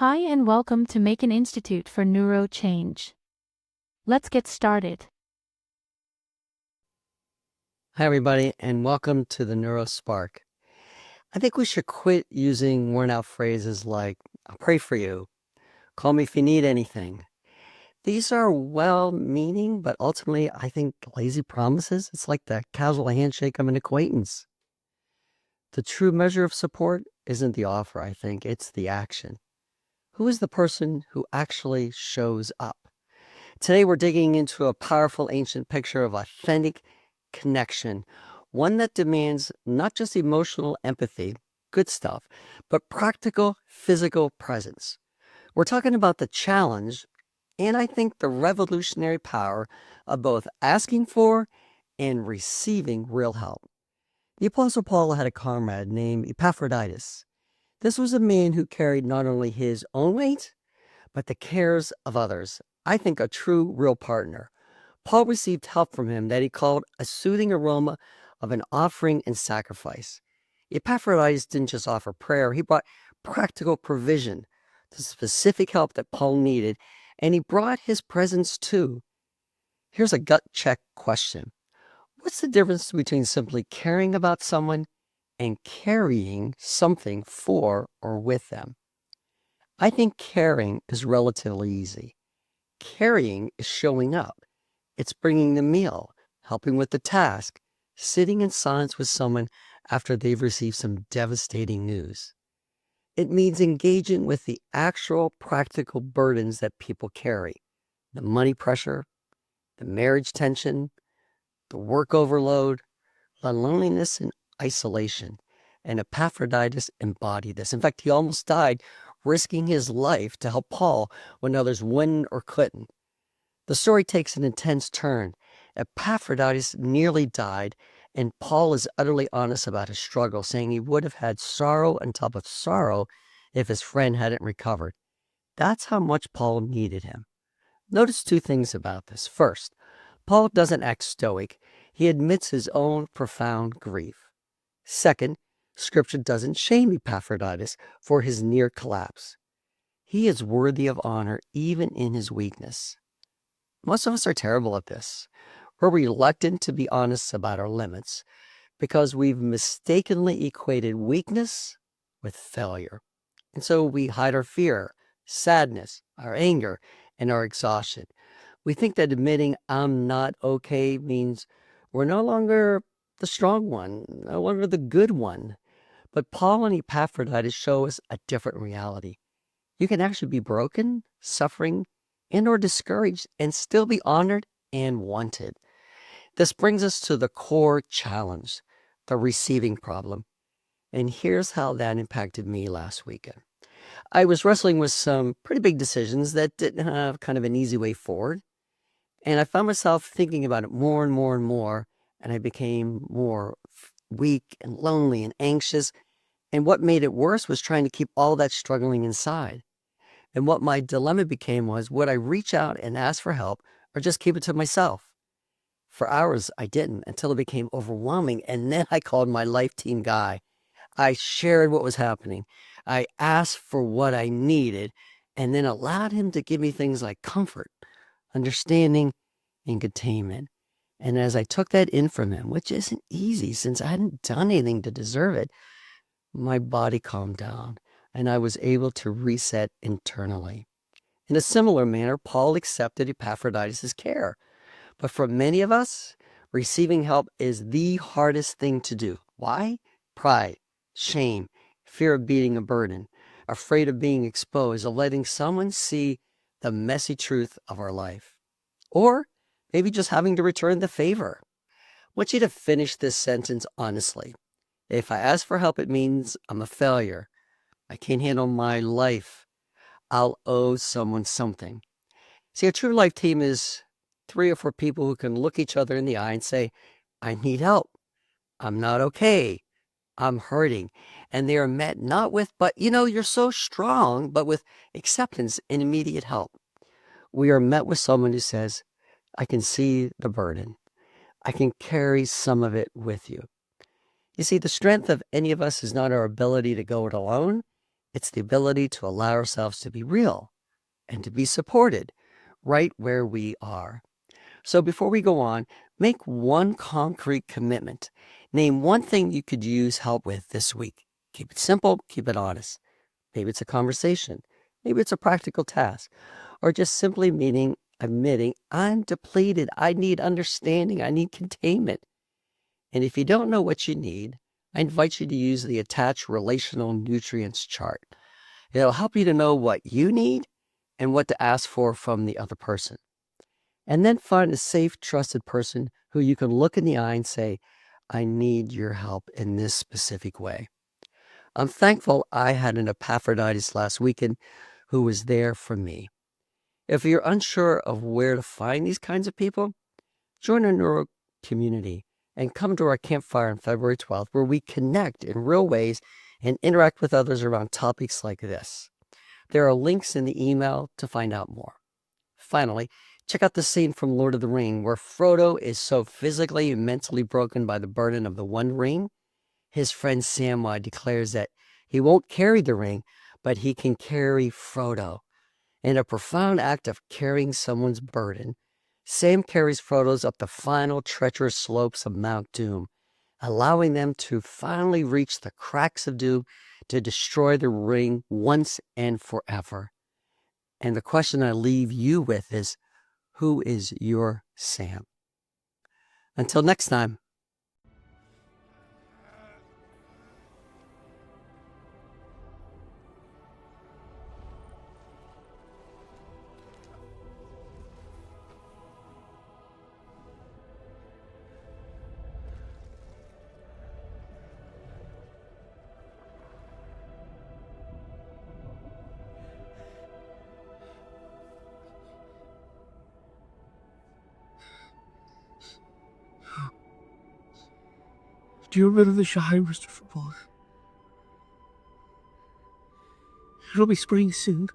Hi and welcome to Macon Institute for Neuro Change. Let's get started. Hi, everybody, and welcome to the NeuroSpark. I think we should quit using worn out phrases like, I'll pray for you, call me if you need anything. These are well meaning, but ultimately, I think lazy promises. It's like the casual handshake of an acquaintance. The true measure of support isn't the offer, I think, it's the action. Who is the person who actually shows up? Today, we're digging into a powerful ancient picture of authentic connection, one that demands not just emotional empathy, good stuff, but practical physical presence. We're talking about the challenge and I think the revolutionary power of both asking for and receiving real help. The Apostle Paul had a comrade named Epaphroditus. This was a man who carried not only his own weight, but the cares of others. I think a true, real partner. Paul received help from him that he called a soothing aroma of an offering and sacrifice. Epaphroditus didn't just offer prayer, he brought practical provision, the specific help that Paul needed, and he brought his presence too. Here's a gut check question. What's the difference between simply caring about someone and carrying something for or with them? I think caring is relatively easy. Carrying is showing up. It's bringing the meal, helping with the task, sitting in silence with someone after they've received some devastating news. It means engaging with the actual practical burdens that people carry. The money pressure, the marriage tension, the work overload, the loneliness and isolation. And Epaphroditus embodied this. In fact, he almost died risking his life to help Paul when others wouldn't or couldn't. The story takes an intense turn. Epaphroditus nearly died, and Paul is utterly honest about his struggle, saying he would have had sorrow on top of sorrow if his friend hadn't recovered. That's how much Paul needed him. Notice two things about this. First, Paul doesn't act stoic. He admits his own profound grief. Second, Scripture doesn't shame Epaphroditus for his near collapse. He is worthy of honor even in his weakness. Most of us are terrible at this. We're reluctant to be honest about our limits because we've mistakenly equated weakness with failure. And so we hide our fear, sadness, our anger, and our exhaustion. We think that admitting I'm not okay means we're no longer the strong one, no longer the good one. But Paul and Epaphroditus show us a different reality. You can actually be broken, suffering, and or discouraged and still be honored and wanted. This brings us to the core challenge, the receiving problem. And here's how that impacted me last weekend. I was wrestling with some pretty big decisions that didn't have kind of an easy way forward. And I found myself thinking about it more and more and more. And I became more weak and lonely and anxious. And what made it worse was trying to keep all that struggling inside. And what my dilemma became was, would I reach out and ask for help or just keep it to myself? For hours, I didn't until it became overwhelming. And then I called my life team guy. I shared what was happening. I asked for what I needed and then allowed him to give me things like comfort, understanding, and containment. And as I took that in from him, which isn't easy since I hadn't done anything to deserve it, my body calmed down and I was able to reset internally. In a similar manner, Paul accepted Epaphroditus' care. But for many of us, receiving help is the hardest thing to do. Why? Pride, shame, fear of being a burden, afraid of being exposed, of letting someone see the messy truth of our life. Or maybe just having to return the favor. I want you to finish this sentence honestly. If I ask for help, it means I'm a failure. I can't handle my life. I'll owe someone something. See, a true life team is 3 or 4 people who can look each other in the eye and say, I need help. I'm not okay. I'm hurting. And they are met not with, but you're so strong, but with acceptance and immediate help. We are met with someone who says, I can see the burden. I can carry some of it with you. You see, the strength of any of us is not our ability to go it alone. It's the ability to allow ourselves to be real and to be supported right where we are. So before we go on, make one concrete commitment. Name one thing you could use help with this week. Keep it simple, keep it honest. Maybe it's a conversation. Maybe it's a practical task. Or just simply admitting, I'm depleted. I need understanding. I need containment. And if you don't know what you need, I invite you to use the attached relational nutrients chart. It'll help you to know what you need and what to ask for from the other person. And then find a safe, trusted person who you can look in the eye and say, I need your help in this specific way. I'm thankful I had an Epaphroditus last weekend who was there for me. If you're unsure of where to find these kinds of people, join our neuro community and come to our campfire on February 12th, where we connect in real ways and interact with others around topics like this. There are links in the email to find out more. Finally, check out the scene from Lord of the Ring where Frodo is so physically and mentally broken by the burden of the One Ring. His friend Samwise declares that he won't carry the ring, but he can carry Frodo. In a profound act of carrying someone's burden, Sam carries Frodo's up the final treacherous slopes of Mount Doom, allowing them to finally reach the cracks of doom to destroy the ring once and forever. And the question I leave you with is, who is your Sam? Until next time. Do you remember the Shire, Mr. Football? It'll be spring soon.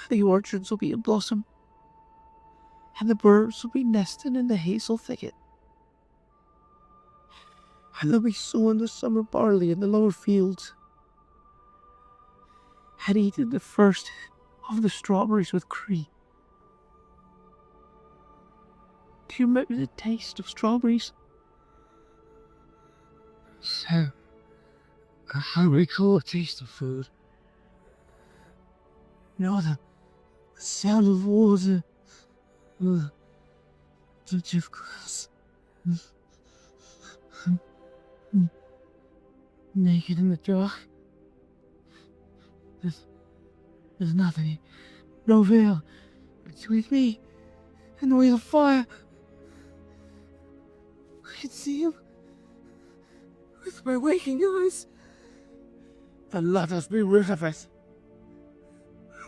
The orchards will be in blossom, and the birds will be nesting in the hazel thicket. And they'll be sowing the summer barley in the lower fields, and eating the first of the strawberries with cream. Do you remember the taste of strawberries? So, how we call a taste of food. You know, the sound of water, the touch of grass, naked in the dark. There's nothing, no veil between me and the way of fire. I can see him with my waking eyes. Then let us be rid of it,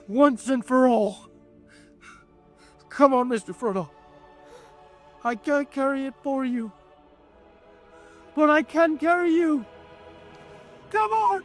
once and for all. Come on, Mr. Frodo. I can't carry it for you, but I can carry you. Come on!